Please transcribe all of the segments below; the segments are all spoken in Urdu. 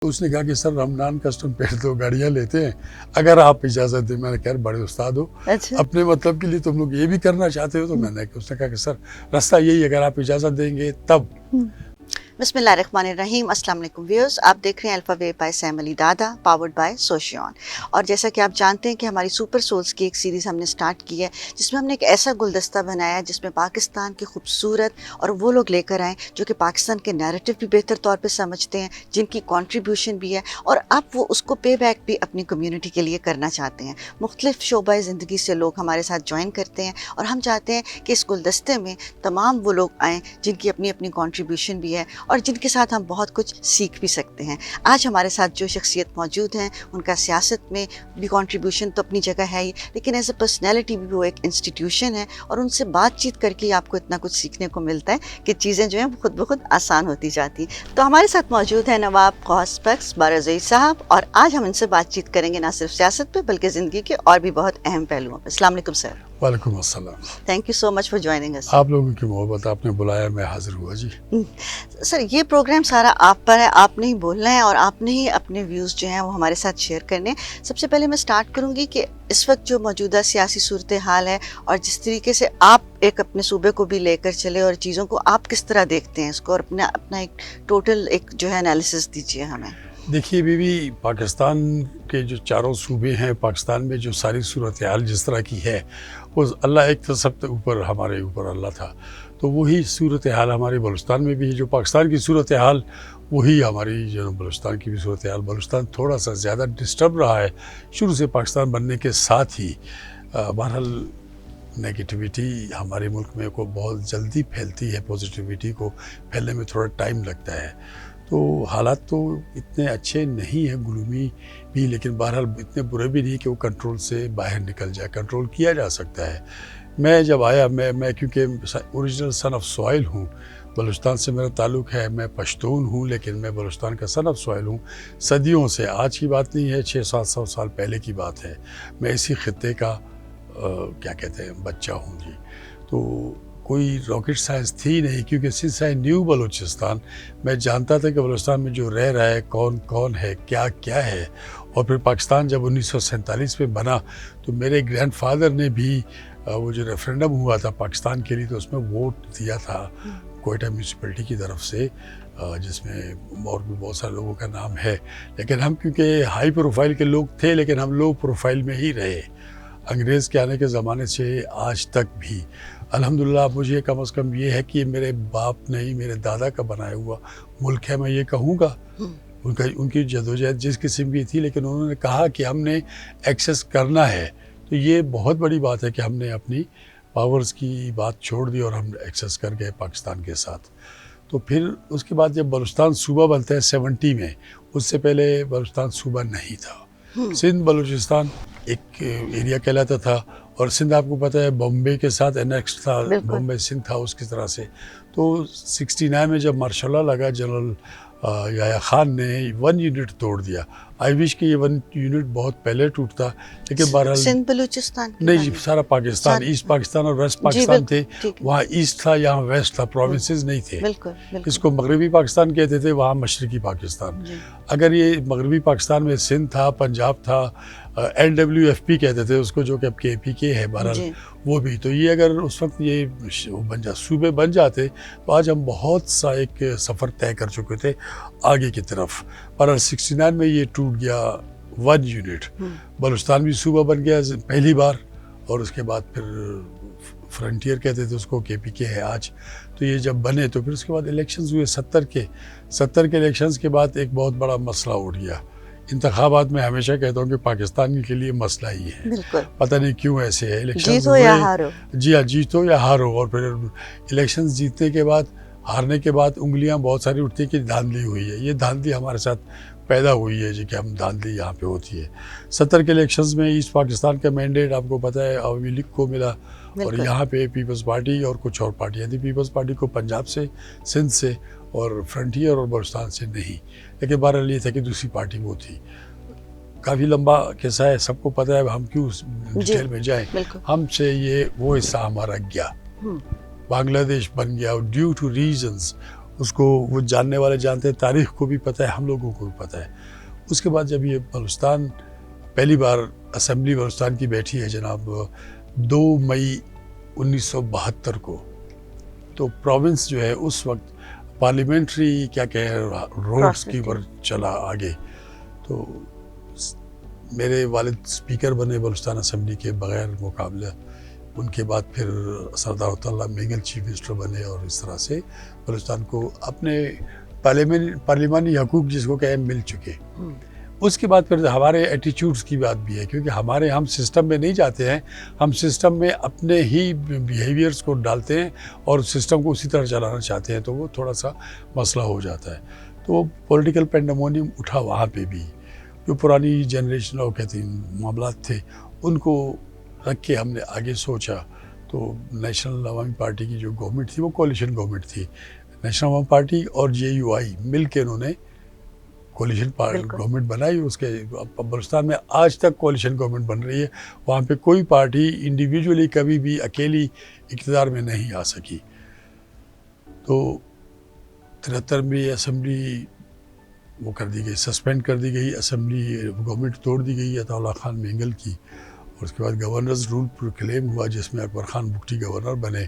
اس نے کہا کہ سر ہم نان کسٹم پیٹ تو گاڑیاں لیتے ہیں اگر آپ اجازت دیں. میں نے کہا بڑے استاد ہو, اپنے مطلب کے لیے تم لوگ یہ بھی کرنا چاہتے ہو. تو میں نے اس نے کہا کہ سر راستہ یہی ہے, اگر آپ اجازت دیں گے تب. بسم اللہ الرحمن الرحیم. السلام علیکم ویورز, آپ دیکھ رہے ہیں الفا ویو بائی سیم علی دادا, پاورڈ بائی سوشیون. اور جیسا کہ آپ جانتے ہیں کہ ہماری سپر سولز کی ایک سیریز ہم نے سٹارٹ کی ہے جس میں ہم نے ایک ایسا گلدستہ بنایا ہے جس میں پاکستان کی خوبصورت اور وہ لوگ لے کر آئیں جو کہ پاکستان کے نیریٹو بھی بہتر طور پہ سمجھتے ہیں, جن کی کنٹریبیوشن بھی ہے اور اب وہ اس کو پے بیک بھی اپنی کمیونٹی کے لیے کرنا چاہتے ہیں. مختلف شعبہ زندگی سے لوگ ہمارے ساتھ جوائن کرتے ہیں اور ہم چاہتے ہیں کہ اس گلدستے میں تمام وہ لوگ آئیں جن کی اپنی اپنی کنٹریبیوشن بھی ہے اور جن کے ساتھ ہم بہت کچھ سیکھ بھی سکتے ہیں. آج ہمارے ساتھ جو شخصیت موجود ہیں ان کا سیاست میں بھی کنٹریبیوشن تو اپنی جگہ ہے ہی, لیکن ایز اے پرسنالٹی بھی وہ ایک انسٹیٹیوشن ہے اور ان سے بات چیت کر کے آپ کو اتنا کچھ سیکھنے کو ملتا ہے کہ چیزیں جو ہیں خود بخود آسان ہوتی جاتی. تو ہمارے ساتھ موجود ہیں نواب غوث بخش بارزئی صاحب, اور آج ہم ان سے بات چیت کریں گے نہ صرف سیاست پہ بلکہ زندگی کے اور بھی بہت اہم پہلوؤں پہ. السلام علیکم سر. وعلیکم السلام. Thank you so much for joining us. آپ لوگوں کی محبت, آپ نے بلایا, میں حاضر ہوا جی. سر یہ پروگرام سارا آپ پر ہے, آپ نے ہی بولنا ہے اور آپ نے ہی اپنے ویوز جو ہیں وہ ہمارے ساتھ شیئر کرنے. سب سے پہلے میں سٹارٹ کروں گی کہ اس وقت جو موجودہ سیاسی صورتحال ہے اور جس طریقے سے آپ ایک اپنے صوبے کو بھی لے کر چلے اور چیزوں کو آپ کس طرح دیکھتے ہیں اس کو, اور اپنا ایک ٹوٹل ایک جو ہے انالیسس دیجیے ہمیں. دیکھیے بیوی, پاکستان کے جو چاروں صوبے ہیں, پاکستان میں جو ساری صورتحال جس طرح کی ہے وہ اللہ ایک تو سب اوپر, ہمارے اوپر اللہ تھا, تو وہی صورتحال ہمارے بلوچستان میں بھی ہے. جو پاکستان کی صورتحال وہی ہماری جو بلوچستان کی بھی صورتحال. بلوچستان تھوڑا سا زیادہ ڈسٹرب رہا ہے شروع سے پاکستان بننے کے ساتھ ہی. بہرحال نیگیٹیوٹی ہمارے ملک میں کو بہت جلدی پھیلتی ہے, پوزیٹیوٹی کو پھیلنے میں تھوڑا ٹائم لگتا ہے. تو حالات تو اتنے اچھے نہیں ہیں, گلومی بھی, لیکن بہرحال اتنے برے بھی نہیں کہ وہ کنٹرول سے باہر نکل جائے. کنٹرول کیا جا سکتا ہے. میں جب آیا, میں کیونکہ اوریجنل سن آف سوائل ہوں, بلوچستان سے میرا تعلق ہے, میں پشتون ہوں لیکن میں بلوچستان کا سن آف سوائل ہوں صدیوں سے. آج کی بات نہیں ہے, 600-700 سال پہلے کی بات ہے. میں اسی خطے کا کیا کہتے ہیں بچہ ہوں جی. تو کوئی راکٹ سائنس تھی نہیں, کیونکہ سنس آئی نیو بلوچستان, میں جانتا تھا کہ بلوچستان میں جو رہ رہا ہے کون کون ہے, کیا کیا ہے. اور پھر پاکستان جب 1947 میں بنا تو میرے گرینڈ فادر نے بھی وہ جو ریفرینڈم ہوا تھا پاکستان کے لیے, تو اس میں ووٹ دیا تھا کوئٹہ میونسپلٹی کی طرف سے, جس میں اور بھی بہت سارے لوگوں کا نام ہے. لیکن ہم کیونکہ ہائی پروفائل کے لوگ تھے, لیکن ہم لو پروفائل میں ہی رہے انگریز کے آنے کے زمانے سے آج تک بھی. الحمدللہ مجھے کم از کم یہ ہے کہ میرے باپ نہیں, میرے دادا کا بنایا ہوا ملک ہے, میں یہ کہوں گا. ان کی جدوجہد جس قسم کی تھی, لیکن انہوں نے کہا کہ ہم نے ایکسیس کرنا ہے. تو یہ بہت بڑی بات ہے کہ ہم نے اپنی پاورز کی بات چھوڑ دی اور ہم ایکسیس کر گئے پاکستان کے ساتھ. تو پھر اس کے بعد جب بلوچستان صوبہ بنتا ہے 70 میں, اس سے پہلے بلوچستان صوبہ نہیں تھا. سندھ بلوچستان ایک ایریا کہلاتا تھا, اور سندھ آپ کو پتہ ہے بامبے کے ساتھ انیکس تھا, بامبے سندھ تھا اس کی طرح سے. تو 69 میں جب مارشل لا لگا, جنرل یحییٰ خان نے 1 یونٹ توڑ دیا. آئی وش کہ یہ 1 یونٹ بہت پہلے ٹوٹتا, لیکن بہرحال سندھ بلوچستان نہیں جی, سارا پاکستان, ایسٹ پاکستان اور ویسٹ پاکستان تھے. وہاں ایسٹ تھا, یہاں ویسٹ تھا, پروونسز نہیں تھے. اس کو مغربی پاکستان کہتے تھے, وہاں مشرقی پاکستان. اگر یہ مغربی پاکستان میں سندھ تھا, پنجاب تھا, LWFP کہتے تھے اس کو, جو کہ اب KPK ہے بہرحال وہ بھی. تو یہ اگر اس وقت یہ صوبے بن جاتے تو آج ہم بہت سا ایک سفر طے کر چکے تھے آگے کی طرف. پر 69 میں یہ ٹوٹ گیا 1 یونٹ. بلوچستان بھی صوبہ بن گیا پہلی بار, اور اس کے بعد پھر فرنٹیئر کہتے تھے اس کو, KPK ہے آج. تو یہ جب بنے تو پھر اس کے بعد الیکشنز ہوئے 70 کے الیکشنز کے بعد ایک بہت بڑا مسئلہ اٹھ گیا. انتخابات میں ہمیشہ کہتا ہوں کہ پاکستان کے لیے مسئلہ ہی ہے, پتہ نہیں کیوں ایسے ہے. الیکشنز جیتو یا ہارو, جی ہاں, جیتو یا ہارو. اور پھر الیکشنز جیتنے کے بعد, ہارنے کے بعد انگلیاں بہت ساری اٹھتی کہ دھاندلی ہوئی ہے. یہ دھاندلی ہمارے ساتھ پیدا ہوئی ہے جی, کہ ہم دھاندلی یہاں پہ ہوتی ہے. 70 کے الیکشنز میں ایسٹ پاکستان کا مینڈیٹ آپ کو پتہ ہے عوامی لیگ کو ملا, اور یہاں پہ پیپلز پارٹی اور کچھ اور پارٹیاں تھیں. پیپلز پارٹی کو پنجاب سے, سندھ سے, اور فرنٹیئر اور بلوچستان سے نہیں. لیکن بہرحال یہ تھا کہ دوسری پارٹی وہ تھی. کافی لمبا قصہ ہے, سب کو پتہ ہے, ہم کیوں ڈیٹیل میں جائیں. ہم سے یہ وہ حصہ ہمارا گیا, بنگلہ دیش بن گیا ڈیو ٹو ریزنز. اس کو وہ جاننے والے جانتے ہیں, تاریخ کو بھی پتہ ہے, ہم لوگوں کو بھی پتہ ہے. اس کے بعد جب یہ بلوچستان پہلی بار اسمبلی بلوچستان کی بیٹھی ہے جناب 2 مئی 1972 کو, تو پروونس جو ہے اس وقت پارلیمنٹری کیا کہیں رولز کی پر چلا آگے. تو میرے والد اسپیکر بنے بلوچستان اسمبلی کے بغیر مقابلہ, ان کے بعد پھر سردار اللہ مینگل چیف منسٹر بنے, اور اس طرح سے بلوچستان کو اپنے پارلیمانی حقوق جس کو کہیں مل چکے. اس کے بعد پھر ہمارے ایٹیچیوڈز کی بات بھی ہے, کیونکہ ہم سسٹم میں نہیں جاتے ہیں, ہم سسٹم میں اپنے ہی بیہیویئرز کو ڈالتے ہیں اور سسٹم کو اسی طرح چلانا چاہتے ہیں, تو وہ تھوڑا سا مسئلہ ہو جاتا ہے. تو پولیٹیکل پینڈیمونیم اٹھا وہاں پہ بھی, جو پرانی جنریشن اور کہتے ہیں معاملات تھے ان کو رکھ کے ہم نے آگے سوچا. تو نیشنل عوامی پارٹی کی جو گورنمنٹ تھی وہ کولیشن گورنمنٹ تھی. نیشنل عوامی پارٹی اور JUI مل کے انہوں نے کولیشن گورنمنٹ بنائی. اس کے بلوچستان میں آج تک کولیشن گورنمنٹ بن رہی ہے. وہاں پہ کوئی پارٹی انڈیویجولی کبھی بھی اکیلی اقتدار میں نہیں آ سکی. تو 73 میں اسمبلی وہ کر دی گئی, سسپینڈ کر دی گئی, اسمبلی گورنمنٹ توڑ دی گئی عطا اللہ خان مینگل کی. اور اس کے بعد گورنرز رول پروکلیم ہوا, جس میں اکبر خان بگٹی گورنر بنے,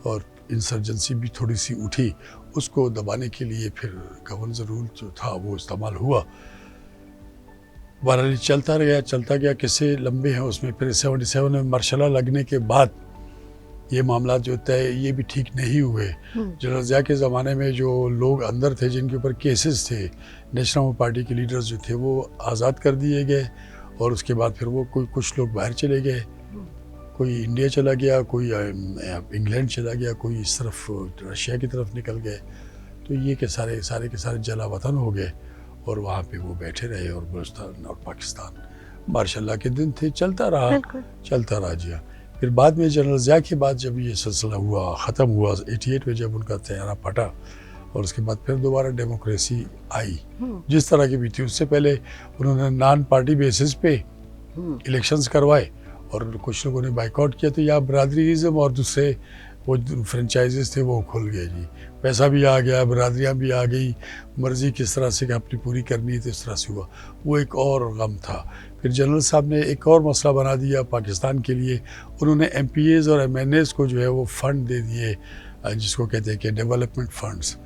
اور انسرجنسی بھی تھوڑی سی اٹھی. اس کو دبانے کے لیے پھر گورنرز رول جو تھا وہ استعمال ہوا. بہرحال چلتا گیا قصے لمبے ہیں اس میں. پھر 77 میں مرشلہ لگنے کے بعد یہ معاملات جو طے یہ بھی ٹھیک نہیں ہوئے. جنرل ضیاء کے زمانے میں جو لوگ اندر تھے جن کے اوپر کیسز تھے, نیشنل پارٹی کے لیڈرز جو تھے وہ آزاد کر دیے گئے, اور اس کے بعد پھر وہ کچھ لوگ باہر چلے گئے. کوئی انڈیا چلا گیا, کوئی انگلینڈ چلا گیا, کوئی اس طرف رشیا کی طرف نکل گئے. تو یہ کہ سارے کے سارے جلا وطن ہو گئے, اور وہاں پہ وہ بیٹھے رہے. اور بلوچستان اور پاکستان ماشاء اللہ کے دن تھے, چلتا رہا جی. پھر بعد میں جنرل ضیاء کے بعد جب یہ سلسلہ ہوا, ختم ہوا 88 میں جب ان کا طیارہ پھٹا, اور اس کے بعد پھر دوبارہ ڈیموکریسی آئی جس طرح کی بھی تھی. اس سے پہلے انہوں نے نان پارٹی بیسس پہ الیکشنز کروائے, اور کچھ لوگوں نے بائیکاٹ کیا. تو یہاں برادریزم اور دوسرے وہ فرنچائزز تھے وہ کھل گئے جی. پیسہ بھی آ گیا, برادریاں بھی آ گئی, مرضی کس طرح سے کہ اپنی پوری کرنی ہے تو اس طرح سے ہوا. وہ ایک اور غم تھا. پھر جنرل صاحب نے ایک اور مسئلہ بنا دیا پاکستان کے لیے. انہوں نے MPAs اور MNAs کو جو ہے وہ فنڈ دے دیے, جس کو کہتے ہیں کہ ڈیولپمنٹ فنڈز.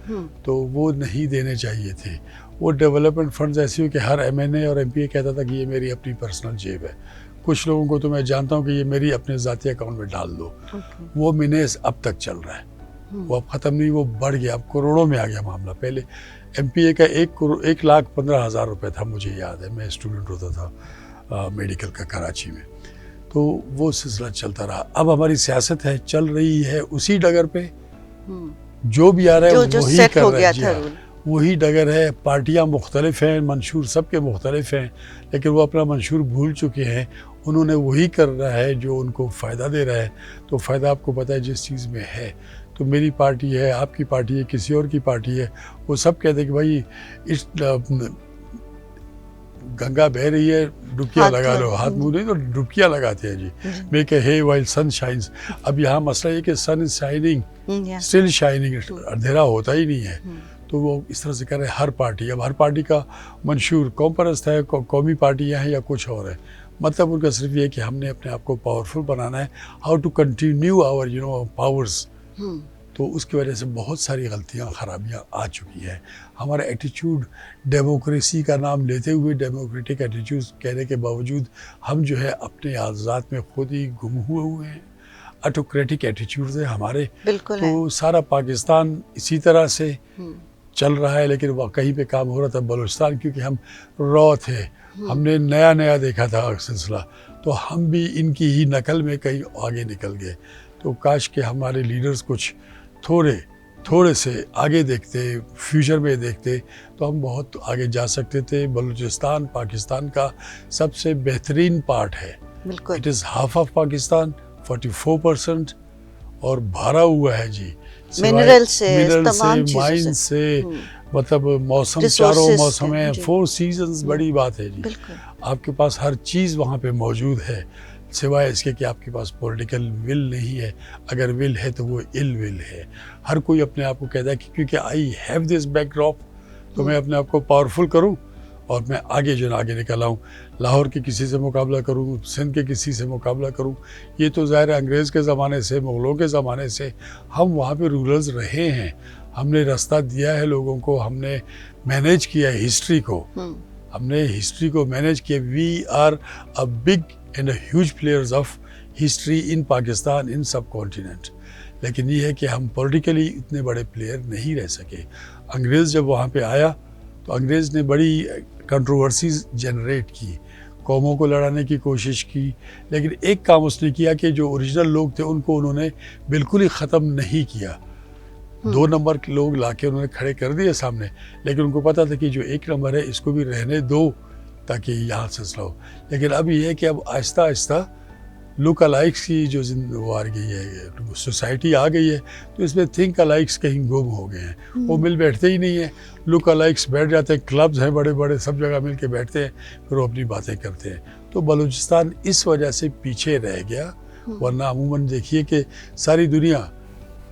تو وہ نہیں دینے چاہیے تھے. وہ ڈیولپمنٹ فنڈز ایسی ہو کہ ہر MNA اور MPA کہتا تھا کہ یہ میری اپنی پرسنل جیب ہے. کچھ لوگوں کو تو میں جانتا ہوں کہ یہ میری اپنے ذاتی اکاؤنٹ میں ڈال دو. وہ مینیز اب تک چل رہا ہے, وہ اب ختم نہیں, وہ بڑھ گیا, اب کروڑوں میں آ گیا معاملہ. پہلے MPA کا 1,15,000 روپے تھا, مجھے یاد ہے, میں اسٹوڈنٹ ہوتا تھا میڈیکل کا کراچی میں. تو وہ سلسلہ چلتا رہا. اب ہماری سیاست ہے چل رہی ہے اسی ڈگر پہ, جو بھی آ رہا ہے وہی کر رہا ہے. وہی ڈگر ہے. پارٹیاں مختلف ہیں, منشور سب کے مختلف ہیں, لیکن وہ اپنا منشور بھول چکے ہیں. انہوں نے وہی کر رہا ہے جو ان کو فائدہ دے رہا ہے. تو فائدہ آپ کو پتہ ہے جس چیز میں ہے. تو میری پارٹی ہے, آپ کی پارٹی ہے, کسی اور کی پارٹی ہے, وہ سب کہتے ہیں کہ بھائی اس گنگا بہہ رہی ہے, ڈبکیاں لگا لو. ہاتھ منہ نہیں تو ڈبکیاں لگاتے ہیں جی. میک اے ہے وائل سن شائنز. اب یہاں مسئلہ یہ کہ سن از شائننگ, اسٹل شائننگ, اندھیرا ہوتا ہی نہیں ہے. تو وہ اس طرح سے کر رہے ہیں ہر پارٹی. اب ہر پارٹی کا منشور قوم پرست ہے, قومی پارٹیاں ہیں یا کچھ اور ہے. مطلب ان کا صرف یہ کہ ہم نے اپنے آپ کو پاورفل بنانا ہے, how to continue our powers. تو اس کی وجہ سے بہت ساری غلطیاں خرابیاں آ چکی ہیں. ہمارا ایٹیچیوڈ ڈیموکریسی کا نام لیتے ہوئے, ڈیموکریٹک ایٹیچیوڈ کہنے کے باوجود ہم جو ہے اپنے ذات میں خود ہی گم ہوئے ہیں. آٹوکریٹک ایٹیچیوڈز ہیں ہمارے. تو سارا پاکستان اسی طرح سے چل رہا ہے, لیکن وہ کہیں پہ کام ہو رہا تھا. بلوچستان کیونکہ ہم را تھے, ہم نے نیا دیکھا تھا سلسلہ, تو ہم بھی ان کی ہی نقل میں کہیں آگے نکل گئے. تو کاش کہ ہمارے لیڈرز کچھ تھوڑے سے آگے دیکھتے, فیوچر میں دیکھتے, تو ہم بہت آگے جا سکتے تھے. بلوچستان پاکستان کا سب سے بہترین پارٹ ہے. It is half of Pakistan, 44%, اور بھرا ہوا ہے جی منرل سے, مائن سے, مطلب موسم, چاروں موسم ہیں, 4 سیزنز. بڑی بات ہے جی. آپ کے پاس ہر چیز وہاں پہ موجود ہے. سوائے اس کے کہ آپ کے پاس پولیٹیکل ول نہیں ہے. اگر ول ہے تو وہ ال ول ہے. ہر کوئی اپنے آپ کو کہتا ہے کہ کیونکہ I have this back drop تو میں اپنے آپ کو پاورفل کروں اور میں آگے آگے نکل آؤں. لاہور کے کسی سے مقابلہ کروں, سندھ کے کسی سے مقابلہ کروں. یہ تو ظاہر ہے انگریز کے زمانے سے, مغلوں کے زمانے سے ہم وہاں پہ رولرز رہے ہیں. ہم نے راستہ دیا ہے لوگوں کو, ہم نے مینیج کیا ہے ہسٹری کو, ہم نے ہسٹری کو مینیج کیا. We are a big and a huge players of history in Pakistan, in subcontinent. لیکن یہ ہے کہ ہم پولیٹیکلی اتنے بڑے پلیئر نہیں رہ سکے. انگریز جب وہاں پہ آیا تو انگریز نے بڑی کنٹروورسیز جنریٹ کی, قوموں کو لڑانے کی کوشش کی, لیکن ایک کام اس نے کیا کہ جو اوریجنل لوگ تھے ان کو انہوں نے بالکل ہی ختم نہیں کیا. 2 نمبر کے لوگ لا کے انہوں نے کھڑے کر دیے سامنے, لیکن ان کو پتا تھا کہ جو 1 نمبر ہے اس کو بھی رہنے دو تاکہ یہاں سلسلہ ہو. لیکن اب یہ ہے کہ اب آہستہ آہستہ لک الائکس کی جو وہ آ گئی ہے, سوسائٹی آ گئی ہے, تو اس میں تھنک الائکس کہیں گم ہو گئے ہیں. وہ مل بیٹھتے ہی نہیں ہیں. لک الائکس بیٹھ جاتے ہیں, کلبز ہیں بڑے بڑے, سب جگہ مل کے بیٹھتے ہیں, پھر وہ اپنی باتیں کرتے ہیں. تو بلوچستان اس وجہ سے پیچھے رہ گیا. ورنہ عموماً دیکھیے کہ ساری دنیا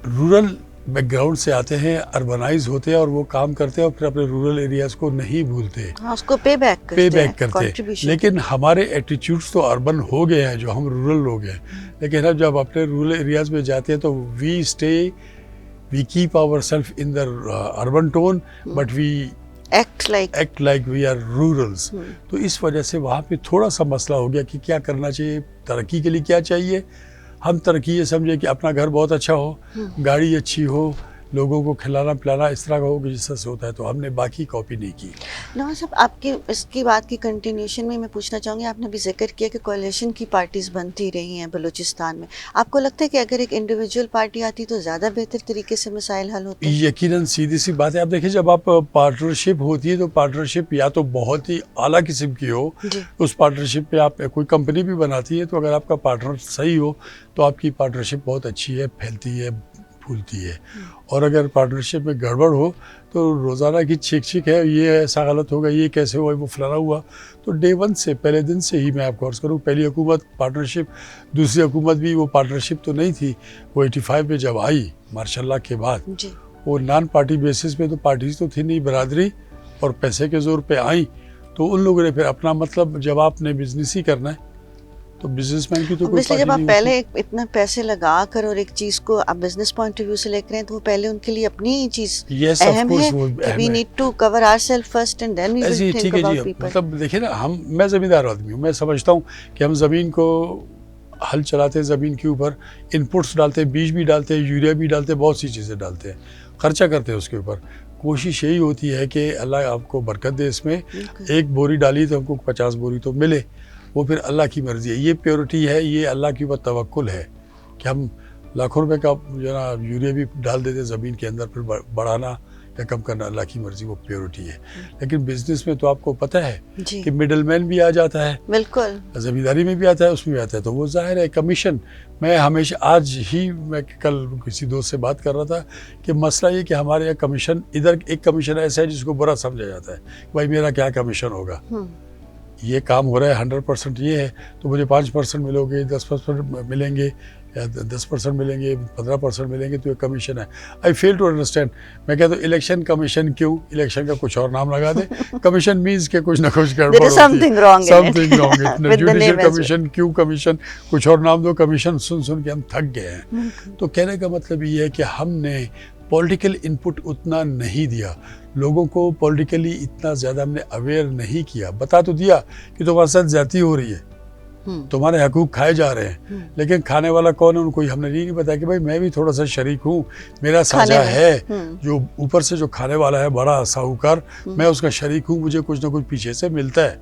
رورل بیک گراؤنڈ سے آتے ہیں, اربنائز ہوتے ہیں اور وہ کام کرتے ہیں اور پھر اپنے رورل ایریاز کو نہیں بھولتے, اس کو پے بیک کرتے. لیکن ہمارے ایٹیٹیوڈس تو اربن ہو گئے ہیں جو ہم رورل لوگ ہیں. لیکن اب جب اپنے رورل ایریاز میں جاتے ہیں تو we keep our self in the urban town but we act like we are rurals. تو اس وجہ سے وہاں پہ تھوڑا سا مسئلہ ہو گیا کہ کیا کرنا چاہیے, ترقی کے لیے کیا چاہیے. ہم ترقی یہ سمجھے کہ اپنا گھر بہت اچھا ہو, گاڑی اچھی ہو, لوگوں کو کھلانا پلانا اس طرح کا ہو کہ جس طرح سے ہوتا ہے. تو ہم نے باقی کاپی نہیں کی. نواز صاحب, آپ کی اس کی بات کی کنٹینیوشن میں پوچھنا چاہوں گی, آپ نے بھی ذکر کیا کہ کولیشن کی پارٹیز بنتی رہی ہیں بلوچستان میں. آپ کو لگتا ہے کہ اگر ایک انڈیویجول پارٹی آتی تو زیادہ بہتر طریقے سے مسائل حل ہوتے ہیں؟ یقیناً سیدھی سی بات ہے. آپ دیکھیں جب آپ پارٹنرشپ ہوتی ہے تو پارٹنرشپ یا تو بہت ہی اعلیٰ قسم کی ہو, اس پارٹنرشپ پہ آپ کوئی کمپنی بھی بناتی ہے تو اگر آپ کا پارٹنر صحیح ہو تو آپ کی پارٹنرشپ بہت اچھی ہے, پھیلتی ہے, پھولتی ہے. اور اگر پارٹنرشپ میں گڑبڑ ہو تو روزانہ کی چھیک ہے, یہ ایسا غلط ہوگا, یہ کیسے ہوا, وہ فلانا ہوا. تو ڈے 1 سے, پہلے دن سے ہی میں آپ کو عرض کروں, پہلی حکومت پارٹنرشپ, دوسری حکومت بھی وہ پارٹنرشپ تو نہیں تھی. وہ 85 میں جب آئی ماشاء اللہ کے بعد, وہ نان پارٹی بیسس پہ, تو پارٹیز تو تھی نہیں, برادری اور پیسے کے زور پہ آئیں. تو ان لوگوں نے پھر اپنا مطلب, جب آپ نے بزنس ہی کرنا ہے تو بزنس مین کی تو کوئی پارٹی جب آپ نہیں پہلے اتنا پیسے لگا کر اور ایک چیز کو آپ بزنس پوائنٹ آف ویو سے لے کر ہیں تو وہ پہلے ان کے لیے اپنی چیز اہم ہے کہ we need to cover our self first and then we will think about people. مطلب دیکھیں نا, میں زمیندار آدمی ہوں, میں سمجھتا ہوں کہ ہم زمین کو ہل چلاتے ہیں, زمین کے اوپر ان پٹس ڈالتے ہیں, بیج بھی ڈالتے ہیں, یوریا بھی ڈالتے ہیں, بہت سی چیزیں ڈالتے ہیں, خرچہ کرتے ہیں اس کے اوپر. کوشش یہی ہوتی ہے کہ اللہ آپ کو برکت دے اس میں. 1 بوری ڈالی تو ہم کو 50 بوری تو ملے, وہ پھر اللہ کی مرضی ہے. یہ پیورٹی ہے, یہ اللہ کی اوپر توکل ہے کہ ہم لاکھوں روپے کا جو ہے نا یوریا بھی ڈال دیتے زمین کے اندر, پھر بڑھانا یا کم کرنا اللہ کی مرضی, وہ پیورٹی ہے. لیکن بزنس میں تو آپ کو پتہ ہے کہ مڈل مین بھی آ جاتا ہے, بالکل زمینداری میں بھی آتا ہے, اس میں بھی آتا ہے. تو وہ ظاہر ہے کمیشن. میں ہمیشہ, آج ہی میں کل کسی دوست سے بات کر رہا تھا کہ مسئلہ یہ کہ ہمارے یہاں کمیشن, ادھر ایک کمیشن ایسا ہے جس کو برا سمجھا جاتا ہے, بھائی میرا کیا کمیشن ہوگا, یہ کام ہو رہا ہے 100% یہ ہے تو مجھے 5% ملو گے, 10% ملیں گے, یا 10% ملیں گے, 15% ملیں گے, تو یہ کمیشن ہے. آئی فیل ٹو انڈرسٹینڈ. میں کہتا ہوں الیکشن کمیشن کیوں, الیکشن کا کچھ اور نام لگا دیں. کمیشن مینس کہ کچھ نہ کچھ گڑبڑ ہوتی ہے, سمتھنگ رانگ. جوڈیشل کمیشن کیوں, کمیشن کچھ اور نام دو, کمیشن سن کے ہم تھک گئے ہیں. تو کہنے کا مطلب یہ ہے کہ ہم نے پولیٹیکل انپٹ اتنا نہیں دیا, لوگوں کو پولیٹیکلی اتنا زیادہ ہم نے اویئر نہیں کیا. بتا تو دیا کہ تمہارے ساتھ زیادتی ہو رہی ہے, تمہارے حقوق کھائے جا رہے ہیں, لیکن کھانے والا کون ہے ان کو ہم نے نہیں بتایا کہ بھائی میں بھی تھوڑا سا شریک ہوں, میرا سانجہ ہے, جو اوپر سے جو کھانے والا ہے بڑا ساہوکار, میں اس کا شریک ہوں, مجھے کچھ نہ کچھ پیچھے سے ملتا ہے.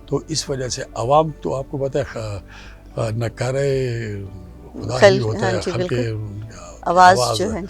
تو اس وجہ سے عوام تو آپ کو پتہ ہے نکارے خدا ہی ہوتا ہے, خلق آواز جو ہے,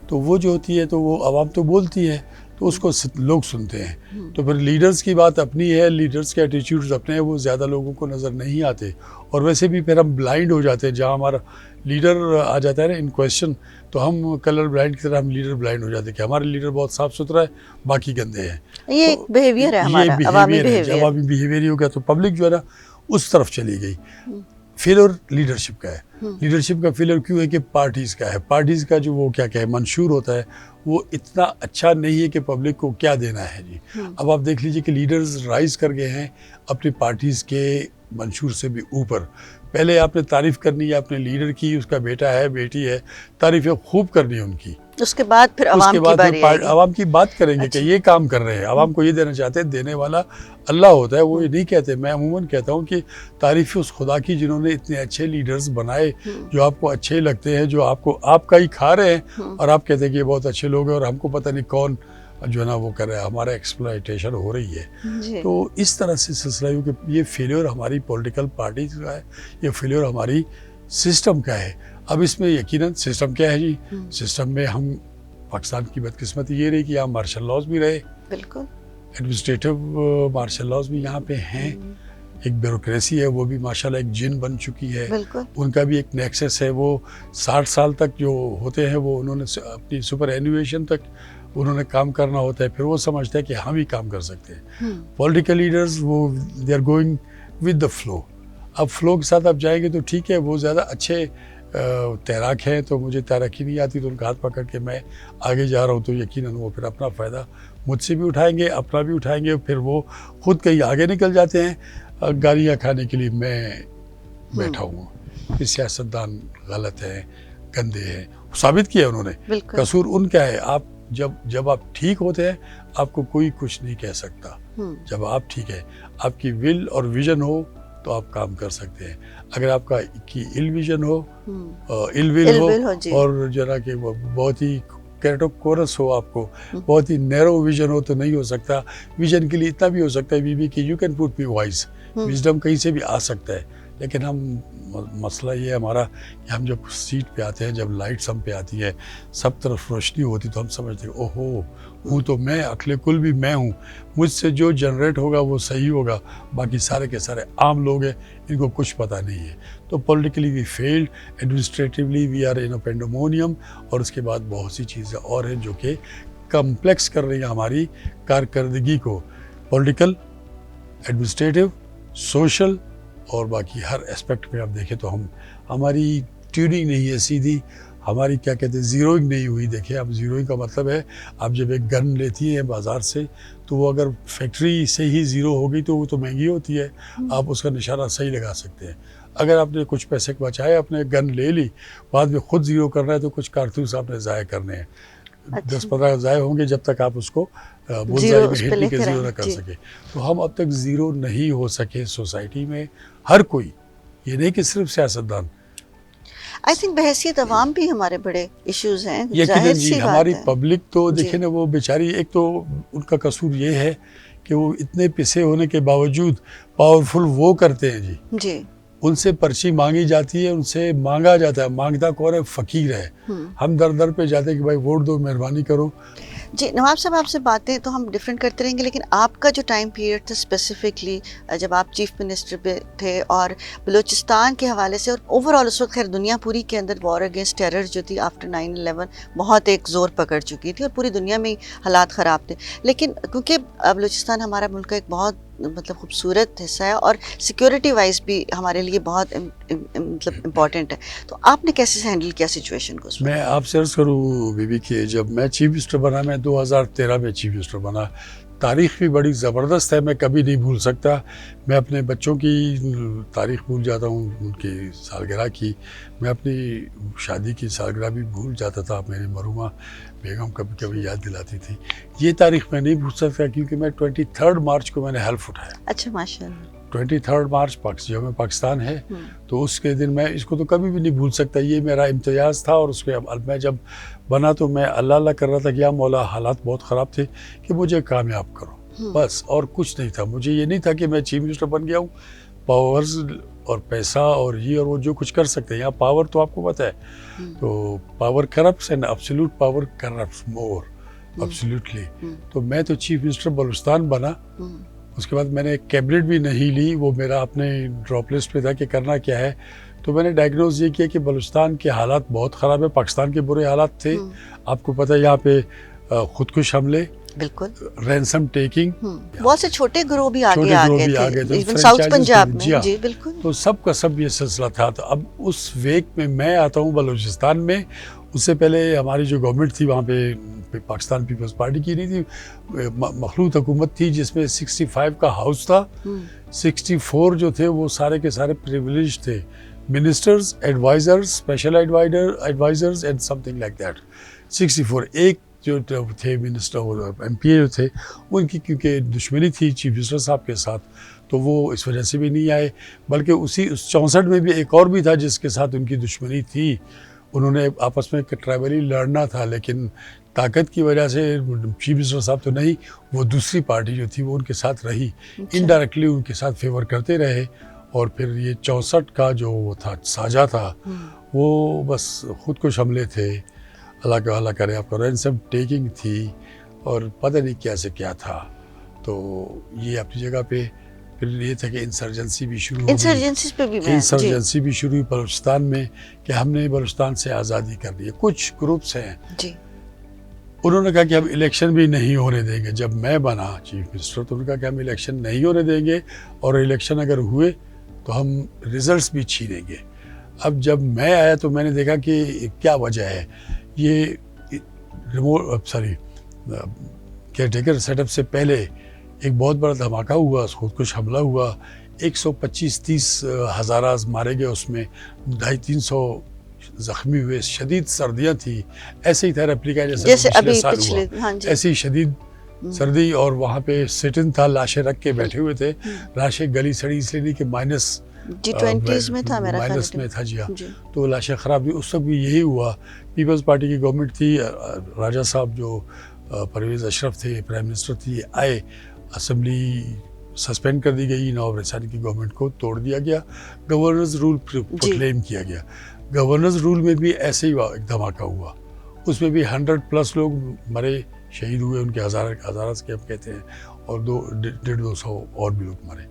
تو وہ جو ہوتی ہے تو وہ عوام تو بولتی ہے تو اس کو لوگ سنتے ہیں. تو پھر لیڈرز کی بات اپنی ہے, لیڈرز کے ایٹیٹیوڈز اپنے ہیں, وہ زیادہ لوگوں کو نظر نہیں آتے. اور ویسے بھی پھر ہم بلائنڈ ہو جاتے ہیں, جہاں ہمارا لیڈر آ جاتا ہے نا ان کویسچن, تو ہم کلر بلائنڈ کی طرح ہم لیڈر بلائنڈ ہو جاتے ہیں کہ ہمارے لیڈر بہت صاف ستھرا ہے, باقی گندے ہیں. یہ ایک بیہیویئر ہے ہمارا, عوامی بیہیویئر. عوامی بیہیویئر ہی ہو گیا. تو پبلک جو ہے نا اس طرف چلی گئی. فیلر لیڈرشپ کا ہے. لیڈرشپ کا فیلر کیوں ہے کہ پارٹیز کا ہے. پارٹیز کا جو وہ کیا منشور ہوتا ہے وہ اتنا اچھا نہیں ہے کہ پبلک کو کیا دینا ہے جی. اب آپ دیکھ لیجئے کہ لیڈرز رائز کر گئے ہیں اپنی پارٹیز کے منشور سے بھی اوپر. پہلے آپ نے تعریف کرنی ہے اپنے لیڈر کی, اس کا بیٹا ہے بیٹی ہے, تعریفیں خوب کرنی ہے ان کی. اس کے بعد پھر عوام کی بات کریں گے کہ یہ کام کر رہے ہیں, عوام کو یہ دینا چاہتے ہیں. دینے والا اللہ ہوتا ہے, وہ یہ نہیں کہتے. میں عموماً کہتا ہوں کہ تعریف اس خدا کی جنہوں نے اتنے اچھے لیڈرز بنائے جو آپ کو اچھے لگتے ہیں, جو آپ کا ہی کھا رہے ہیں اور آپ کہتے ہیں کہ یہ بہت اچھے لوگ ہیں اور ہم کو پتہ نہیں کون جو ہے نا وہ کر رہا ہے, ہمارا ایکسپلائٹیشن ہو رہی ہے. تو اس طرح سے سلسلہ کہ یہ فیلیور ہماری پولیٹیکل پارٹیز کا ہے, یہ فیلیور ہماری سسٹم کا ہے. اب اس میں یقیناً سسٹم کیا ہے جی, سسٹم میں ہم پاکستان کی بدقسمتی یہ رہی کہ یہاں مارشل لاز بھی رہے, بالکل ایڈمنسٹریٹو مارشل لاز بھی یہاں پہ ہیں. ایک بیوروکریسی ہے وہ بھی ماشاءاللہ ایک جن بن چکی ہے. ان کا بھی ایک نیکسس ہے, وہ 60 سال تک جو ہوتے ہیں وہ انہوں نے اپنی سپر اینویشن تک انہوں نے کام کرنا ہوتا ہے, پھر وہ سمجھتے ہیں کہ ہم ہی کام کر سکتے ہیں. پولیٹیکل لیڈرز وہ they are going with the flow. اب فلو کے ساتھ آپ جائیں گے تو ٹھیک ہے, وہ زیادہ اچھے تیراک ہیں, تو مجھے تیراکی نہیں آتی تو ان کا ہاتھ پکڑ کے میں آگے جا رہا ہوں تو یقیناً وہ پھر اپنا فائدہ مجھ سے بھی اٹھائیں گے, اپنا بھی اٹھائیں گے, پھر وہ خود کہیں آگے نکل جاتے ہیں. گالیاں کھانے کے لیے میں بیٹھا ہوں کہ سیاستدان غلط ہیں, گندے ہیں. ثابت کیا انہوں نے, قصور ان کا ہے. آپ جب آپ ٹھیک ہوتے ہیں آپ کو کوئی کچھ نہیں کہہ سکتا. جب آپ ٹھیک ہے, آپ کی ول اور ویژن ہو تو آپ کام کر سکتے ہیں. اگر آپ کا ال ویژن ہو, ال ول ہو اور ذرا کہ وہ بہت ہی کیریٹوکورس ہو, آپ کو بہت ہی نیرو ویژن ہو تو نہیں ہو سکتا. ویژن کے لیے اتنا بھی ہو سکتا ہے بی کہ you can put me wise, wisdom کہیں سے بھی آ سکتا ہے. لیکن ہم مسئلہ یہ ہے ہمارا کہ ہم جب سیٹ پہ آتے ہیں, جب لائٹس ہم پہ آتی ہے, سب طرف روشنی ہوتی تو ہم سمجھتے ہیں اوہو ہوں تو میں, عقل کل بھی میں ہوں, مجھ سے جو جنریٹ ہوگا وہ صحیح ہوگا, باقی سارے کے سارے عام لوگ ہیں ان کو کچھ پتہ نہیں ہے. تو politically we failed, administratively we are in pandemonium, اور اس کے بعد بہت سی چیزیں اور ہیں جو کہ کمپلیکس کر رہی ہیں ہماری کارکردگی کو. پولیٹیکل, ایڈمنسٹریٹو, سوشل اور باقی ہر اسپیکٹ میں آپ دیکھیں تو ہماری ٹیوننگ نہیں ہے سیدھی, ہماری کیا کہتے ہیں زیروئنگ نہیں ہوئی. دیکھیں آپ, زیروئنگ کا مطلب ہے آپ جب ایک گن لیتی ہیں بازار سے تو وہ اگر فیکٹری سے ہی زیرو ہو گئی تو وہ تو مہنگی ہوتی ہے, آپ اس کا نشانہ صحیح لگا سکتے ہیں. اگر آپ نے کچھ پیسے بچائے, اپنے گن لے لی, بعد میں خود زیرو کرنا ہے تو کچھ کارتوس آپ نے ضائع کرنے ہیں. 10-15 ضائع ہوں گے جب تک آپ اس کو بولزائی میں ہٹ کے زیرو نہ کر سکے. تو ہم اب تک زیرو نہیں ہو سکے سوسائٹی میں, ہر کوئی, یہ نہیں کہ صرف سیاستدان. آئی تھنک بحیثیت عوام بھی ہمارے بڑے ایشوز ہیں. یقیناً جی, ہماری پبلک تو دیکھیں نا, وہ بیچاری, ایک تو ان کا قصور یہ ہے کہ وہ اتنے پسے ہونے کے باوجود پاورفل وہ کرتے ہیں جی. ان سے پرچی مانگی جاتی ہے, ان سے مانگا جاتا ہے. مانگتا کون ہے؟ فقیر ہے. ہم در در پہ جاتے ہیں کہ بھائی ووٹ دو, مہربانی کرو. جی نواب صاحب, آپ سے باتیں تو ہم ڈفرینٹ کرتے رہیں گے, لیکن آپ کا جو ٹائم پیریڈ تھا اسپیسیفکلی جب آپ چیف منسٹر پہ تھے, اور بلوچستان کے حوالے سے, اور اوور آل اس وقت خیر دنیا پوری کے اندر وار اگینسٹ ٹیرر جو تھی آفٹر 9/11 بہت ایک زور پکڑ چکی تھی اور پوری دنیا میں حالات خراب تھے. لیکن کیونکہ بلوچستان ہمارا ملک کا ایک بہت مطلب خوبصورت حصہ ہے اور سیکیورٹی وائز بھی ہمارے لیے بہت مطلب امپورٹنٹ ہے, تو آپ نے کیسے ہینڈل کیا سچویشن کو؟ میں آپ سے عرض کروں بی بی کہ جب میں چیف منسٹر بنا, میں 2013 میں چیف منسٹر بنا, تاریخ بھی بڑی زبردست ہے, میں کبھی نہیں بھول سکتا. میں اپنے بچوں کی تاریخ بھول جاتا ہوں, ان کی سالگرہ کی. میں اپنی شادی کی سالگرہ بھی بھول جاتا تھا, میری مرحومہ بیگم کبھی کبھی یاد دلاتی تھی. یہ تاریخ میں نہیں بھول سکتا کیونکہ میں 23 مارچ کو میں نے حلف اٹھایا. اچھا ماشاء اللہ. 23 مارچ یوم پاکستان ہے, تو اس کے دن میں اس کو تو کبھی بھی نہیں بھول سکتا. یہ میرا امتیاز تھا, اور اس کے بعد میں جب بنا تو میں اللہ کر رہا تھا کہ یا مولا, حالات بہت خراب تھے کہ مجھے کامیاب کرو, بس, اور کچھ نہیں تھا. مجھے یہ نہیں تھا کہ میں چیف منسٹر بن گیا ہوں, پاورز اور پیسہ اور یہ اور وہ جو کچھ کر سکتے ہیں. یہاں پاور تو آپ کو پتہ ہے, تو power corrupts and absolute power corrupts more absolutely. تو میں تو چیف منسٹر بلوچستان بنا, اس کے بعد میں نے کیبنٹ بھی نہیں لی, وہ میرا اپنے ڈراپ لسٹ پہ تھا کہ کرنا کیا ہے. تو میں نے ڈائگنوز یہ کیا کہ بلوچستان کے حالات بہت خراب ہے, پاکستان کے برے حالات تھے. آپ کو پتہ ہے یہاں پہ خودکش حملے, بالکل رینسم ٹیکنگ، بہت سے چھوٹے گروہ بھی آگے آ گئے تھے ایون ساؤتھ فرنچائزز پنجاب بھی، میں. جی بالکل. تو سب کا سب یہ سلسلہ تھا. تو اب اس ویک میں آتا ہوں بلوچستان میں. اس سے پہلے ہماری جو گورنمنٹ تھی وہاں پہ پاکستان پیپلز پارٹی کی نہیں تھی، مخلوط حکومت تھی جس میں 65 کا ہاؤس تھا. 64 جو تھے وہ سارے کے سارے پریویلیج تھے، ministers, advisers, special advisers and some thing like that. 64 ایک جو تھے منسٹر اور ایم پی اے جو تھے ان کی کیونکہ دشمنی تھی چیف منسٹر صاحب کے ساتھ تو وہ اس وجہ سے بھی نہیں آئے، بلکہ اس 64 میں بھی ایک اور بھی تھا جس کے ساتھ ان کی دشمنی تھی. انہوں نے آپس میں ٹرائبلی لڑنا تھا لیکن طاقت کی وجہ سے چیف منسٹر صاحب تو نہیں، وہ دوسری پارٹی جو تھی وہ ان کے ساتھ رہی، انڈائریکٹلی ان کے ساتھ فیور کرتے رہے. اور پھر یہ 64 کا جو وہ تھا ساجا تھا وہ بس خودکش حملے تھے، اللہ کرے آپ کو رینسم ٹیکنگ تھی اور پتہ نہیں کیا سے کیا تھا. تو یہ اپنی جگہ پہ پھر یہ تھا کہ انسرجنسی بھی شروع ہوئی، انسرجنسی بھی شروع ہوئی بلوچستان میں کہ ہم نے بلوچستان سے آزادی کرنی ہے. کچھ گروپس ہیں انہوں نے کہا کہ ہم الیکشن بھی نہیں ہونے دیں گے. جب میں بنا چیف منسٹر تو انہوں نے کہا کہ ہم الیکشن نہیں ہونے دیں گے اور الیکشن اگر ہوئے تو ہم ریزلٹس بھی چھینیں گے. اب جب میں آیا تو میں نے دیکھا کہ کیا وجہ ہے. یہ کیئر ٹیکر سیٹ اپ سے پہلے ایک بہت بڑا دھماکہ ہوا، خودکش حملہ ہوا، 125-30 ہزاراز مارے گئے، اس میں 250-300 زخمی ہوئے، شدید سردیاں تھیں. ایسے ہی تھا ریپلیکا جیسے پچھلے سال ہوا، ایسی شدید سردی. اور وہاں پہ سٹن تھا، لاشیں رکھ کے بیٹھے ہوئے تھے. لاشیں گلی سڑی اس لیے نہیں کہ G20 میں تھا میرا مائنس میں تھا. جی ہاں، تو لاشیں خراب ہوئی. اس وقت بھی یہی ہوا. پیپلز پارٹی کی گورنمنٹ تھی، راجہ صاحب جو پرویز اشرف تھے پرائم منسٹر تھے، یہ آئے، اسمبلی سسپینڈ کر دی گئی، نواب رسانی کی گورنمنٹ کو توڑ دیا گیا، گورنرز رول پروکلیم کیا گیا. گورنرز رول میں بھی ایسے ہی ایک دھماکہ ہوا، اس میں بھی 100+ لوگ مرے، شہید ہوئے، ان کے ہزارات کے ہم کہتے ہیں، اور 150-200 اور بھی لوگ مرے.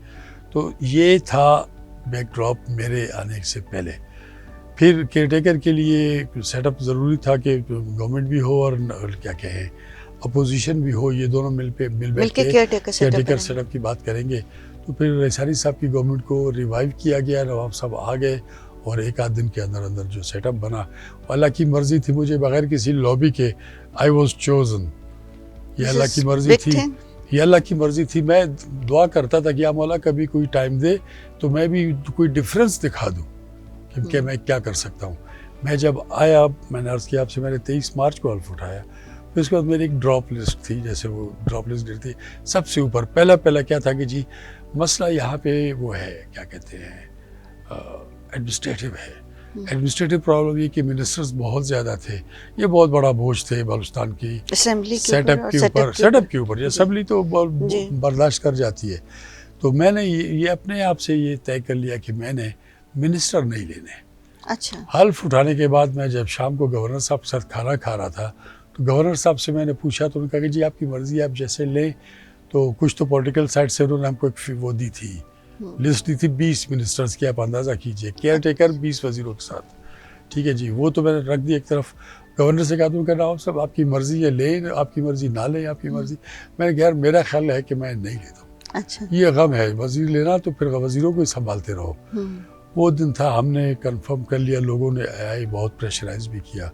تو یہ تھا بیک ڈراپ میرے آنے سے پہلے. پھر کیئر ٹیکر کے لیے سیٹ اپ ضروری تھا کہ گورنمنٹ بھی ہو اور کیا کہیں اپوزیشن بھی ہو، یہ دونوں مل بیٹھ کے کیئر ٹیکر سیٹ اپ کی بات کریں گے. تو پھر رسانی صاحب کی گورنمنٹ کو ریوائیو کیا گیا، نواب صاحب آ گئے اور ایک آدھ دن کے اندر جو سیٹ اپ بنا. اللہ کی مرضی تھی، مجھے بغیر کسی لابی کے آئی واز چوزن. یہ اللہ کی مرضی تھی، یہ اللہ کی مرضی تھی. میں دعا کرتا تھا کہ یا مولا کبھی کوئی ٹائم دے تو میں بھی کوئی ڈفرینس دکھا دوں کہ میں کیا کر سکتا ہوں. میں جب آیا، میں نے عرض کیا آپ سے، میں نے 23 مارچ کو حلف اٹھایا. پھر اس کے بعد میری ایک ڈراپ لسٹ تھی، جیسے وہ ڈراپ لسٹ ڈرتی سب سے اوپر پہلا کیا تھا کہ جی مسئلہ یہاں پہ وہ ہے، کیا کہتے ہیں، ایڈمنسٹریٹو ہے. ایڈمنسٹریٹو پرابلم یہ کہ منسٹرز بہت زیادہ تھے، یہ بہت بڑا بوجھ تھے بلوچستان کی سیٹ اپ کے اوپر. اسمبلی تو برداشت کر جاتی ہے. تو میں نے یہ اپنے آپ سے یہ طے کر لیا کہ میں نے منسٹر نہیں لینے. اچھا. حلف اٹھانے کے بعد میں جب شام کو گورنر صاحب کے ساتھ کھانا کھا رہا تھا تو گورنر صاحب سے میں نے پوچھا تو انہوں نے کہا کہ جی آپ کی مرضی ہے، آپ جیسے لیں. تو کچھ تو پولیٹیکل سائڈ سے انہوں نے ہم کو ایک وہ دی تھی، لسٹ دی تھی 20 منسٹرز کی. آپ اندازہ کیجئے، کیئر ٹیکر 20 وزیروں کے ساتھ. ٹھیک ہے جی، وہ تو میں نے رکھ دی ایک طرف. گورنر سے کہا تم کہنا نواب صاحب آپ کی مرضی ہے، لیں، آپ کی مرضی نہ لیں، آپ کی مرضی. میں نے کہا یار میرا خیال ہے کہ میں نہیں لیتا ہوں. اچھا. یہ غم ہے وزیر لینا تو پھر وزیروں کو ہی سنبھالتے رہو. وہ دن تھا، ہم نے کنفرم کر لیا، لوگوں نے آئی بہت پریشرائز بھی کیا.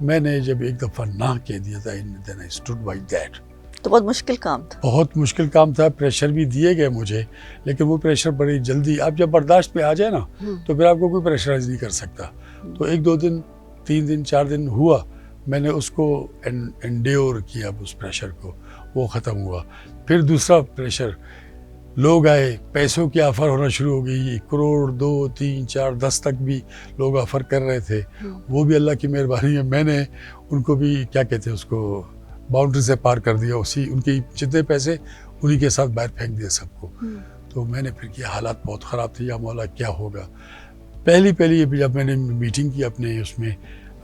میں نے جب ایک دفعہ نہ کہہ دیا تھا then I stood by that. تو بہت مشکل کام تھا. بہت مشکل کام تھا. پریشر بھی دیے گئے مجھے، لیکن وہ پریشر بڑی جلدی، آپ جب برداشت پہ آ جائے نا تو پھر آپ کو کوئی پریشرائز نہیں کر سکتا. تو 1-2 دن 3 دن 4 دن ہوا، میں نے اس کو انڈیور کیا، اس پریشر کو، وہ ختم ہوا. پھر دوسرا پریشر، لوگ آئے، پیسوں کی آفر ہونا شروع ہو گئی، 1 کروڑ 2 3 4 10 تک بھی لوگ آفر کر رہے تھے. وہ بھی اللہ کی مہربانی ہے، میں نے ان کو بھی کیا کہتے ہیں اس کو باؤنڈری سے پار کر دیا. اسی ان کی جتنے پیسے انہی کے ساتھ باہر پھینک دیا سب کو. تو میں نے پھر کیا، حالات بہت خراب تھے، یا مولا کیا ہوگا. پہلی جب میں نے میٹنگ کی اپنے اس میں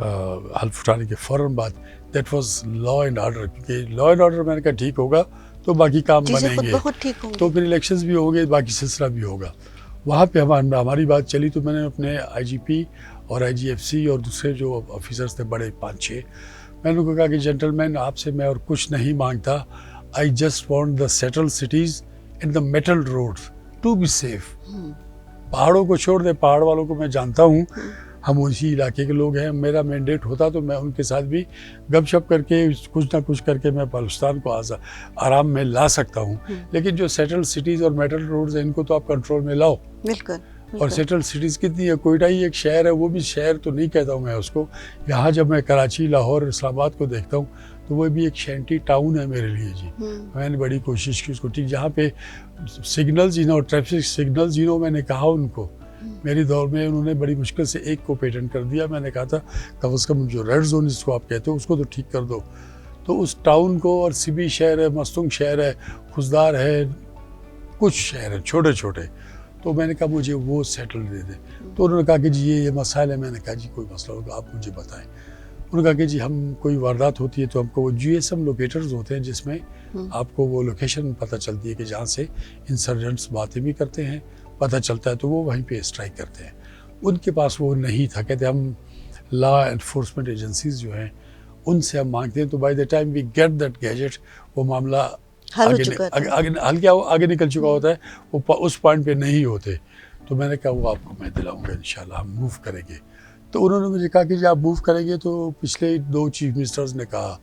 حلف اٹھانے کے فوراً بعد، that was law and order. کیونکہ لا اینڈ آرڈر میں نے کہا ٹھیک ہوگا تو باقی کام بنیں گے، تو پھر الیکشنز بھی ہوں گے، باقی سلسلہ بھی ہوگا. وہاں پہ ہماری بات چلی تو میں نے اپنے IGP اور IGFC اور دوسرے جو آفیسرز تھے بڑے 5-6، میں نے ان کو کہا کہ جنٹل مین آپ سے میں اور کچھ نہیں مانگتا، I just want the settled cities and the metal roads to be safe. پہاڑوں کو چھوڑ دے, پہاڑ والوں کو میں جانتا ہوں, ہم اسی علاقے کے لوگ ہیں, میرا مینڈیٹ ہوتا تو میں ان کے ساتھ بھی گپ شپ کر کے کچھ نہ کچھ کر کے میں بلوچستان کو آرام میں لا سکتا ہوں. لیکن جو سیٹل سٹیز اور میٹل روڈز ہیں ان کو تو آپ کنٹرول میں لاؤ. بالکل. اور سیٹل سٹیز کتنی ہے, کوئٹہ ہی ایک شہر ہے, وہ بھی شہر تو نہیں کہتا ہوں میں اس کو. یہاں جب میں کراچی, لاہور, اسلام آباد کو دیکھتا ہوں تو وہ بھی ایک شینٹی ٹاؤن ہے میرے لیے جی. میں نے بڑی کوشش کی اس کو ٹھیک, جہاں پہ سگنلز ٹریفک سگنلز میں نے کہا ان کو, میری دور میں انہوں نے بڑی مشکل سے ایک کو پیٹنٹ کر دیا. میں نے کہا تھا کم از کم جو ریڈ زون جس کو آپ کہتے ہو اس کو تو ٹھیک کر دو. تو اس ٹاؤن کو, اور سبی شہر ہے, مستنگ شہر ہے, خزدار ہے, کچھ شہر ہیں چھوٹے چھوٹے, تو میں نے کہا مجھے وہ سیٹل دے دیں. تو انہوں نے کہا کہ جی یہ مسائل ہے. میں نے کہا جی کوئی مسئلہ ہوگا آپ مجھے بتائیں. انہوں نے کہا کہ جی ہم کوئی واردات ہوتی ہے تو ہم کو وہ GSM لوکیٹرز ہوتے ہیں جس میں آپ کو وہ لوکیشن پتہ چلتی ہے کہ جہاں سے انسرجنٹس باتیں بھی کرتے ہیں, پتہ چلتا ہے تو وہ وہیں پہ اسٹرائک کرتے ہیں. ان کے پاس وہ نہیں تھا. کہتے ہم لا انفورسمنٹ ایجنسیز جو ہیں ان سے ہم مانگتے ہیں, تو by the time we get that gadget وہ معاملہ آگے نکل چکا ہوتا ہے, وہ اس پوائنٹ پہ نہیں ہوتے. تو میں نے کہا وہ آپ کو میں دلاؤں گا انشاءاللہ, ہم موو کریں گے. تو انہوں نے مجھے کہا کہ جی آپ موو کریں گے. تو پچھلے 2 چیف منسٹرز نے کہا,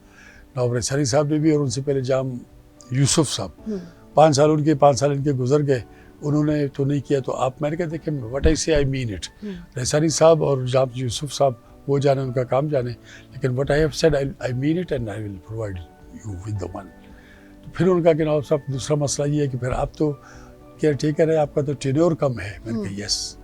نواب ریحانی صاحب نے بھی, اور ان سے پہلے جام یوسف صاحب, 5 سال ان کے گزر گئے, انہوں نے تو نہیں کیا. تو آپ, میں نے کہا دیکھیں وٹ آئی سے آئی مین اٹ. ریحانی صاحب اور جام یوسف صاحب وہ جانے, ان کا کام جانے, لیکن what I have said I mean it and I will provide you with the one. تو پھر ان کا کہ نواب صاحب دوسرا مسئلہ یہ ہے کہ پھر آپ تو کیئر ٹیکر ہے, آپ کا تو ٹینیور کم ہے. میں نے کہا یس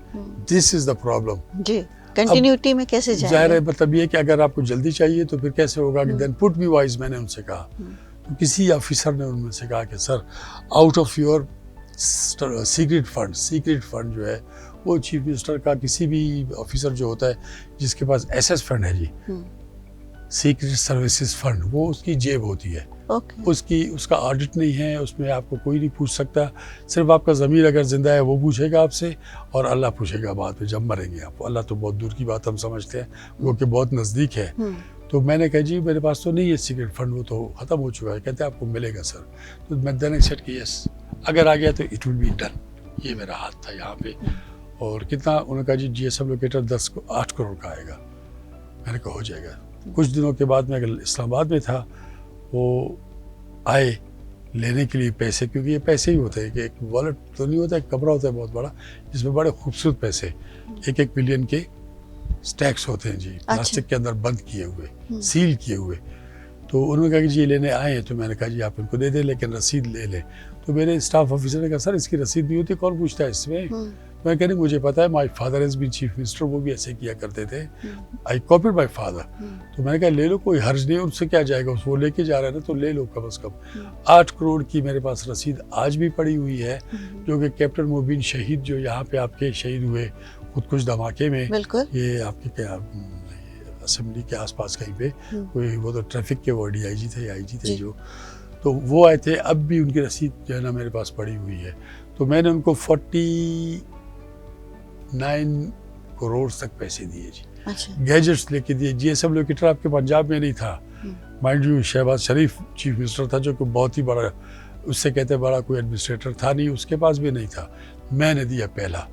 دس از دا پرابلم. جی کنٹینیوٹی میں کیسے جائے؟ ظاہر ہے مطلب یہ کہ اگر آپ کو جلدی چاہیے تو پھر کیسے ہوگا کہ دین پٹ می وائز. میں نے ان سے کہا, تو کسی آفیسر نے ان میں سے کہا کہ sir out of your secret fund جو ہے وہ چیف منسٹر کا کسی بھی آفیسر جو ہوتا ہے جس کے پاس SS فنڈ ہے جی, سیکرٹ سروسز فنڈ, وہ اس کی جیب ہوتی ہے. اس کا آڈٹ نہیں ہے, اس میں آپ کو کوئی نہیں پوچھ سکتا. صرف آپ کا ضمیر اگر زندہ ہے وہ پوچھے گا آپ سے, اور اللہ پوچھے گا بعد میں جب مریں گے آپ. اللہ تو بہت دور کی بات ہم سمجھتے ہیں, وہ کہ بہت نزدیک ہے. تو میں نے کہا جی میرے پاس تو نہیں ہے سیکرٹ فنڈ, وہ تو ختم ہو چکا ہے. کہتے ہیں آپ کو ملے گا سر. تو میں دین ایکسیپٹ کہ یس اگر آ گیا تو اٹ ول بی ڈن. یہ میرا ہاتھ تھا یہاں پہ. اور کتنا, انہوں نے کہا جی GSM لوکیٹر 8 کروڑ کا آئے گا. میں نے کہا ہو جائے گا. کچھ دنوں کے بعد میں اسلام آباد میں تھا, وہ آئے لینے کے لیے پیسے, کیونکہ یہ پیسے ہی ہوتے ہیں کہ ایک والٹ تو نہیں ہوتا, ایک کمرہ ہوتا ہے بہت بڑا جس میں بڑے خوبصورت پیسے 1 ملین کے سٹیکس ہوتے ہیں جی, پلاسٹک کے اندر بند کیے ہوئے, سیل کیے ہوئے. تو انہوں نے کہا کہ جی یہ لینے آئے ہیں. تو میں نے کہا جی آپ ان کو دے دیں لیکن رسید لے لیں. تو میرے اسٹاف آفیسر نے کہا سر اس کی رسید نہیں ہوتی, کون پوچھتا ہے اس میں. میں کہہ رہی مجھے پتا ہے, my father has been chief minister, وہ بھی ایسے کیا کرتے تھے. آئی کاپیڈ مائی فادر. تو میں نے کہا لے لو, کوئی حرج نہیں, ان سے کیا جائے گا, وہ لے کے جا رہا ہے نا, تو لے لو کم از کم. 8 کروڑ کی میرے پاس رسید آج بھی پڑی ہوئی ہے, جو کہ کیپٹن مبین شہید جو یہاں پہ آپ کے شہید ہوئے خودکش دھماکے میں, یہ آپ کے کیا اسمبلی کے آس پاس کہیں پہ کوئی, وہ تو ٹریفک کے وہ DIG تھے, IG تھے جو, تو وہ آئے تھے. اب بھی ان کی رسید جو ہے نا میرے پاس پڑی ہوئی ہے. تو میں نے ان کو 49 کروڑ تک پیسے دیے جی, گیجٹس لے کے دیے. GSM لوکیٹر آپ کے پنجاب میں نہیں تھا, mind you Shahbaz Sharif chief minister تھا جو کہ بہت ہی بڑا, اس سے کہتے بڑا کوئی ایڈمنسٹریٹر تھا نہیں, اس کے پاس بھی نہیں تھا. میں نے دیا پہلا.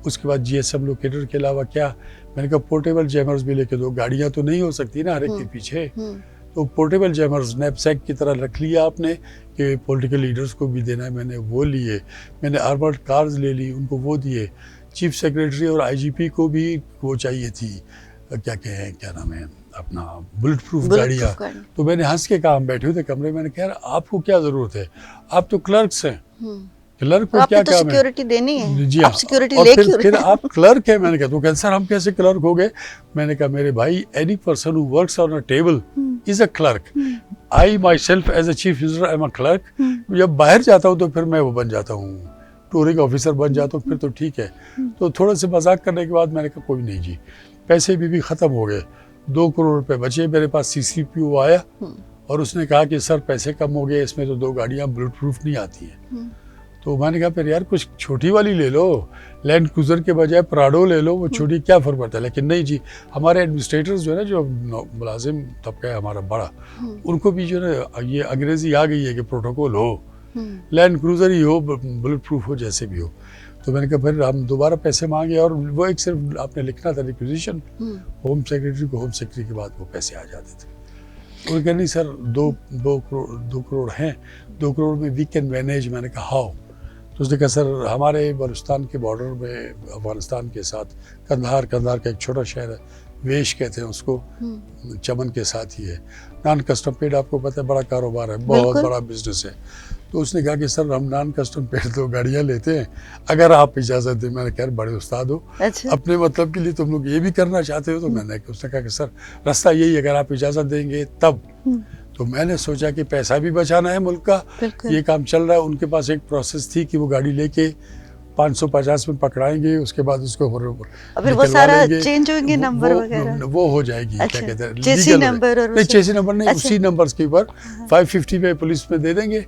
اس کے بعد GSM لوکیٹر کے علاوہ کیا, میں نے کہا پورٹیبل جیمرز بھی لے کے دو, گاڑیاں تو نہیں ہو سکتی نا ہر ایک کے پیچھے. تو پورٹیبل جیمرز نیپ سیک کی طرح رکھ لیا آپ نے کہ پولیٹیکل لیڈرز کو بھی دینا ہے, میں نے وہ لیے. میں نے آرمرڈ کارز لے لی, ان کو وہ دیے. چیف سیکریٹری اور IGP کو بھی وہ چاہیے تھی, کیا نام ہے اپنا, بلٹ پروف گاڑیاں. تو میں نے ہنس کے کہا, ہم بیٹھے ہوئے تھے کمرے میں, نے کہا آپ کو کیا ضرورت ہے, آپ تو کلرکس ہیں, کلرک کو کیا کام ہے, سیکیورٹی دینی ہے جی ہاں, اور پھر آپ کلرک ہیں. میں نے کہا تو کہتے سر ہم کیسے کلرک ہو گئے. میں نے کہا میرے بھائی, any person who works on a table is a clerk. I my self as a chief minister I am a clerk. جب باہر جاتا ہوں تو پھر میں وہ بن جاتا ہوں, ٹورنگ آفیسر بن جاتا ہوں, پھر تو ٹھیک ہے. تو تھوڑا سے مذاق کرنے کے بعد میں نے کہا کوئی نہیں جی, پیسے بھی ختم ہو گئے. 2 کروڑ روپے بچے. میرے پاس CCPO آیا اور اس نے کہا کہ سر پیسے کم ہو گئے, اس میں تو 2 گاڑیاں بلٹ پروف نہیں آتی ہیں. تو میں نے کہا پھر یار کچھ چھوٹی والی لے لو, لینڈ کروزر کے بجائے پراڈو لے لو, وہ چھوٹی کیا فرق پڑتا ہے. لیکن نہیں جی, ہمارے ایڈمنسٹریٹرز جو ہے نا, جو ملازم طبقہ ہے ہمارا بڑا, ان کو بھی جو ہے نا یہ انگریزی آ گئی ہے کہ پروٹوکول ہو, لینڈ کروزر ہی ہو, بلٹ پروف ہو, جیسے بھی ہو. تو میں نے کہا پھر ہم دوبارہ پیسے مانگے, اور وہ ایک صرف آپ نے لکھنا تھا ریکویزیشن ہوم سیکریٹری کو, ہوم سیکریٹری کے بعد وہ پیسے آ جاتے تھے. انہوں نے کہا نہیں سر 2 کروڑ ہیں, 2 کروڑ میں وی کین مینیج. میں نے کہا ہاؤ؟ تو اس نے کہا سر ہمارے بلوچستان کے بارڈر میں افغانستان کے ساتھ کندھار کا ایک چھوٹا شہر ہے, ویش کہتے ہیں اس کو, چمن کے ساتھ ہی ہے. نان کسٹم پیڈ آپ کو پتہ ہے بڑا کاروبار ہے, بہت بڑا بزنس ہے. تو اس نے کہا کہ سر ہم نان کسٹم پیڈ 2 گاڑیاں لیتے ہیں, اگر آپ اجازت دیں. میں نے کہا بڑے استاد ہو, اپنے مطلب کے لیے تم لوگ یہ بھی کرنا چاہتے ہو. تو میں نے اس نے کہا کہ سر راستہ یہی ہے, اگر آپ اجازت دیں گے تب. تو میں نے سوچا کہ پیسہ بھی بچانا ہے ملک کا, یہ کام چل رہا ہے. ان کے پاس ایک پروسیس تھی کہ وہ گاڑی لے کے 550 میں پکڑائیں گے, اس کے بعد اس کو پھر وہ سارا چینج ہوئیں گے نمبر وغیرہ, وہ ہو جائے گی. کیا کہتے ہیں چیسی نمبر, نہیں چیسی نمبر نہیں, اسی نمبرز کے اوپر 550 میں پولیس میں دے دیں گے.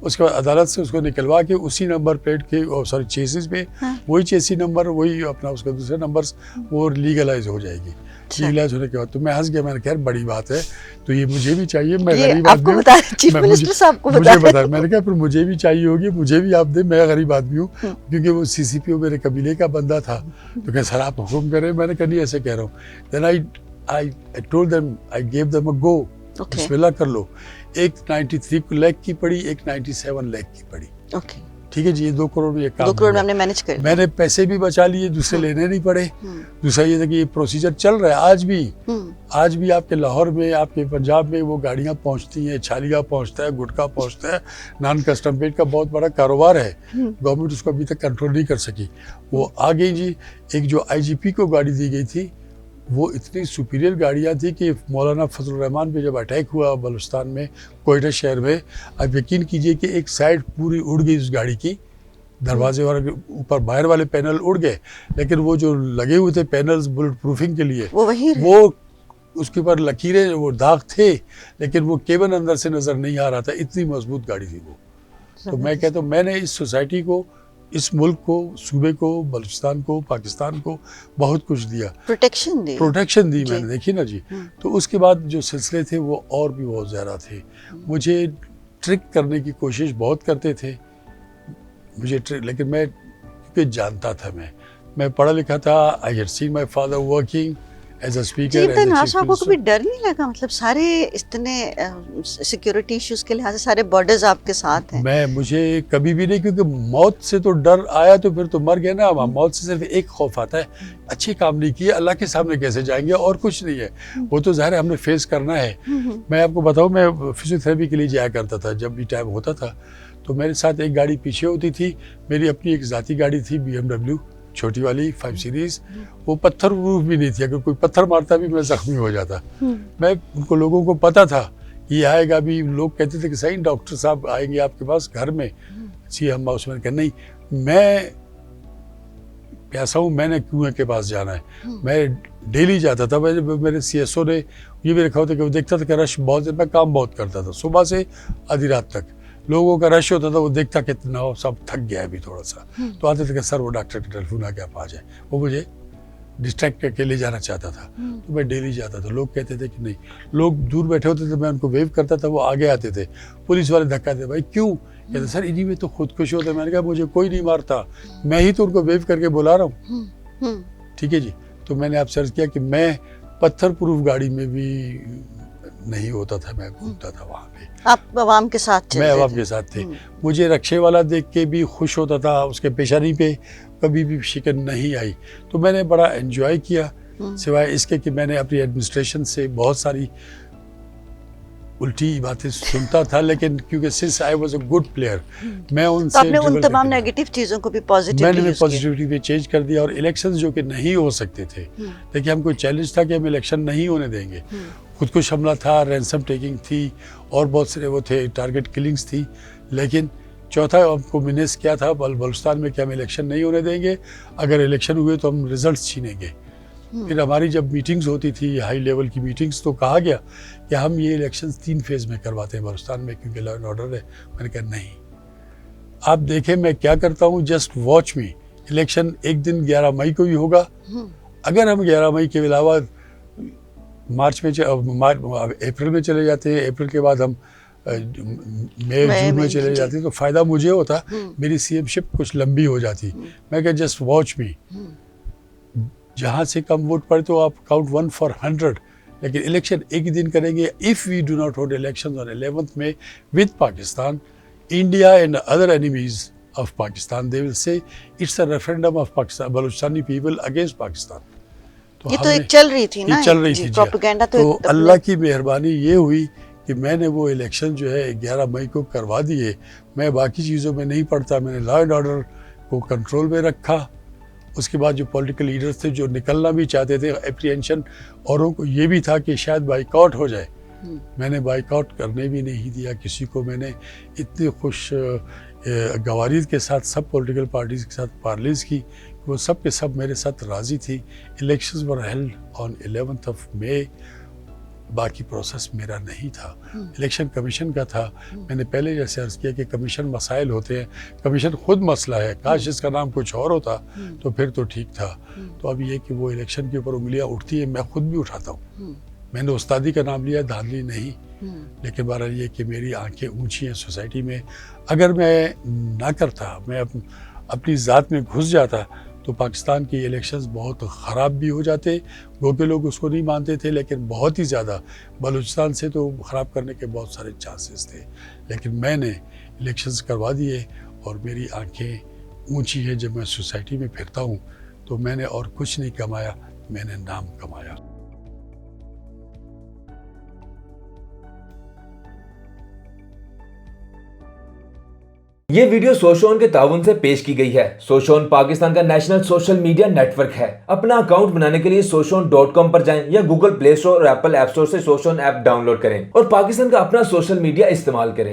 اس کے بعد عدالت سے اس کو نکلوا کے اسی نمبر پلیٹ کے سوری چیسز میں وہی چیسی نمبر, وہی اپنا اس کا دوسرے نمبرز, وہ لیگلائز ہو جائے گی. لیگلائز ہونے کے بعد تو میں ہنس گیا. میں نے کہا بڑی بات ہے, تو یہ مجھے بھی چاہیے, میں غریب آدمی ہوں. مجھے بتا, میں نے کہا پھر مجھے بھی چاہیے ہوگی, مجھے بھی آپ دیں, میں غریب آدمی ہوں. کیونکہ وہ CCPO میرے قبیلے کا بندہ تھا. تو کہ سر آپ حکم کریں. میں نے کہا نہیں ایسے کہہ رہا ہوں. Then I told them, I gave them a go. بسم اللہ کر لو. ایک 93 لاکھ کی پڑی, ایک 97 لاکھ کی پڑی. ٹھیک ہے جی, یہ 2 کروڑ میں یہ کام 2 کروڑ میں ہم نے مینیج کر, میں نے پیسے بھی بچا لیے, دوسرے لینے نہیں پڑے. دوسرا یہ تھا کہ یہ پروسیجر چل رہا ہے آج بھی آپ کے لاہور میں, آپ کے پنجاب میں وہ گاڑیاں پہنچتی ہیں, چھالیا پہنچتا ہے, گٹکا پہنچتا ہے. نان کسٹم پیڈ کا بہت بڑا کاروبار ہے, گورنمنٹ اس کو ابھی تک کنٹرول نہیں کر سکی. وہ آ گئی جی. ایک جو IGP کو گاڑی دی گئی تھی, وہ اتنی سپیریئر گاڑیاں تھیں کہ مولانا فضل الرحمان پہ جب اٹیک ہوا بلوچستان میں کوئٹہ شہر میں, آپ یقین کیجئے کہ ایک سائڈ پوری اڑ گئی اس گاڑی کی, دروازے والے اوپر باہر والے پینل اڑ گئے, لیکن وہ جو لگے ہوئے تھے پینلز بلٹ پروفنگ کے لیے, وہ اس کے اوپر لکیریں, وہ داغ تھے, لیکن وہ کیبن اندر سے نظر نہیں آ رہا تھا, اتنی مضبوط گاڑی تھی وہ. تو میں کہتا ہوں میں نے اس سوسائٹی کو, اس ملک کو, صوبے کو, بلوچستان کو, پاکستان کو بہت کچھ دیا, پروٹیکشن دی میں نے, دیکھی نا جی. تو اس کے بعد جو سلسلے تھے وہ اور بھی بہت زیادہ تھے. مجھے ٹرک کرنے کی کوشش بہت کرتے تھے لیکن میں کیونکہ جانتا تھا, میں پڑھا لکھا تھا. I had seen my father working as a speaker. آپ کو کبھی ڈر نہیں لگا, مطلب سارے اتنے سیکیورٹی ایشوز کے لحاظ سے سارے بارڈرز آپ کے ساتھ ہیں؟ مجھے کبھی بھی نہیں, کیونکہ موت سے تو ڈر آیا تو پھر تو مر گئے نا. موت سے صرف ایک خوف آتا ہے, اچھے کام نہیں کیے, اللہ کے سامنے کیسے جائیں گے, اور کچھ نہیں ہے. وہ تو ظاہر ہے ہم نے فیس کرنا ہے. میں آپ کو بتاؤں, میں فزیوتھراپی کے لیے جایا کرتا تھا جب بھی ٹائم ہوتا تھا. تو میرے ساتھ ایک گاڑی پیچھے ہوتی تھی, میری اپنی ایک ذاتی گاڑی تھی BMW چھوٹی والی 5 سیریز. وہ پتھر پروف بھی نہیں تھی, اگر کوئی پتھر مارتا بھی میں زخمی ہو جاتا. میں ان کو لوگوں کو پتا تھا کہ یہ آئے گا بھی. لوگ کہتے تھے کہ صحیح ڈاکٹر صاحب آئیں گے آپ کے پاس گھر میں, ہم اس میں کہ نہیں, میں پیاسا ہوں, میں نے کنویں کے پاس جانا ہے. میں ڈیلی جاتا تھا. میرے CSO نے یہ بھی رکھا ہوتا کہ وہ دیکھتا تھا کہ رش بہت ہے, میں کام بہت کرتا تھا صبح سے آدھی رات تک. لوگوں کا رش ہوتا تھا, وہ دیکھتا کتنا سب تھک گیا ابھی تھوڑا سا, تو آتے تھے کہ سر وہ ڈاکٹر کا ٹیلیفون آ کے آپ آ جائیں. وہ مجھے ڈسٹریکٹ کر کے لے جانا چاہتا تھا, تو میں ڈیلی جاتا تھا. لوگ کہتے تھے کہ نہیں, لوگ دور بیٹھے ہوتے تھے, میں ان کو ویو کرتا تھا, وہ آگے آتے تھے. پولیس والے دھکا دیتے, بھائی کیوں؟ کہتے سر انہی میں تو خودکشی ہوتا ہے. میں نے کہا مجھے کوئی نہیں مارتا, میں ہی تو ان کو ویو کر کے بلا رہا ہوں. ٹھیک ہے جی. تو میں نے آپ سے عرض کیا کہ میں پتھر پروف گاڑی میں بھی نہیں ہوتا تھا, میں گھومتا تھا وہاں پہ. آپ عوام کے ساتھ میں عوام کے ساتھ تھے. مجھے رکشے والا دیکھ کے بھی خوش ہوتا تھا, اس کے پیشانی پہ کبھی بھی شکن نہیں آئی. تو میں نے بڑا انجوائے کیا, سوائے اس کے کہ میں نے اپنی ایڈمنسٹریشن سے بہت ساری الٹی باتیں سنتا تھا, لیکن کیونکہ since I was a good player, میں ان سے ان تمام نیگیٹو چیزوں کو بھی پازیٹیولی میں نے پازیٹیوٹی پہ چینج کر دیا. اور الیکشنز جو کہ نہیں ہو سکتے تھے, دیکھیے ہم کو چیلنج تھا کہ ہم الیکشن نہیں ہونے دیں گے. خودکش حملہ تھا, رینسم ٹیکنگ تھی, اور بہت سارے وہ تھے, ٹارگٹ کلنگز تھی. لیکن چوتھا ہم کو مینس کیا تھا بلوچستان میں کہ ہم الیکشن نہیں ہونے دیں گے, اگر الیکشن ہوئے تو ہم ریزلٹس چھینیں گے. پھر ہماری جب میٹنگز ہوتی تھی, ہائی لیول کی میٹنگز, تو کہا گیا کہ ہم یہ الیکشنز 3 فیز میں کرواتے ہیں بلوچستان میں, کیونکہ لا اینڈ آرڈر ہے. میں نے کہا نہیں, آپ دیکھیں میں کیا کرتا ہوں, جسٹ واچ می. الیکشن ایک دن 11 مئی کو ہی ہوگا. اگر ہم 11 مئی کے علاوہ اپریل میں چلے جاتے ہیں, اپریل کے بعد ہم مئی جون میں چلے جاتے ہیں, تو فائدہ مجھے ہوتا, میری سی ایم شپ کچھ لمبی ہو جاتی. میں کہ جسٹ واچ می, جہاں سے کم ووٹ پڑے تو آپ کاؤنٹ 1 for 100. لیکن الیکشن ایک ہی دن کریں گے. If we do not hold elections on 11th May with Pakistan, India and other enemies of Pakistan, they will say it's a referendum of Pakistan, Balochistan people against Pakistan. یہ تو ایک چل رہی تھی نا, چل رہی تھی. پروپیگنڈا. تو اللہ کی مہربانی یہ ہوئی کہ میں نے وہ الیکشن جو ہے 11 مئی کو کروا دیے. میں باقی چیزوں میں نہیں پڑتا, میں نے لا اینڈ آرڈر کو کنٹرول میں رکھا. اس کے بعد جو پولیٹیکل لیڈرز تھے جو نکلنا بھی چاہتے تھے, اپریہنشن اوروں کو یہ بھی تھا کہ شاید بائیک آؤٹ ہو جائے, میں نے بائیک آؤٹ کرنے بھی نہیں دیا کسی کو. میں نے اتنی خوش گوارید کے ساتھ سب پولیٹیکل پارٹیز کے ساتھ پارلیز کی, وہ سب کے سب میرے ساتھ راضی تھی. Elections were held on 11th of May. باقی پروسیس میرا نہیں تھا, الیکشن کمیشن کا تھا. میں نے پہلے جیسے عرض کیا کہ کمیشن مسائل ہوتے ہیں, کمیشن خود مسئلہ ہے. کاش اس کا نام کچھ اور ہوتا تو پھر تو ٹھیک تھا. تو اب یہ کہ وہ الیکشن کے اوپر انگلیاں اٹھتی ہیں, میں خود بھی اٹھاتا ہوں. میں نے استادی کا نام لیا, دھاندلی نہیں. لیکن بہرحال یہ کہ میری آنکھیں اونچی ہیں سوسائٹی میں. اگر میں نہ کرتا, میں اپنی ذات میں گھس جاتا, تو پاکستان کے الیکشنز بہت خراب بھی ہو جاتے. گو کہ لوگ اس کو نہیں مانتے تھے, لیکن بہت ہی زیادہ بلوچستان سے تو خراب کرنے کے بہت سارے چانسز تھے. لیکن میں نے الیکشنز کروا دیے اور میری آنکھیں اونچی ہیں. جب میں سوسائٹی میں پھرتا ہوں تو میں نے اور کچھ نہیں کمایا, میں نے نام کمایا. یہ ویڈیو سوشون کے تعاون سے پیش کی گئی ہے. سوشون پاکستان کا national social media network ہے. اپنا اکاؤنٹ بنانے کے لیے سوشون.com پر جائیں یا گوگل پلے اسٹور اور ایپل ایپ اسٹور سے سوشون ایپ ڈاؤن لوڈ کریں اور پاکستان کا اپنا سوشل میڈیا استعمال کریں.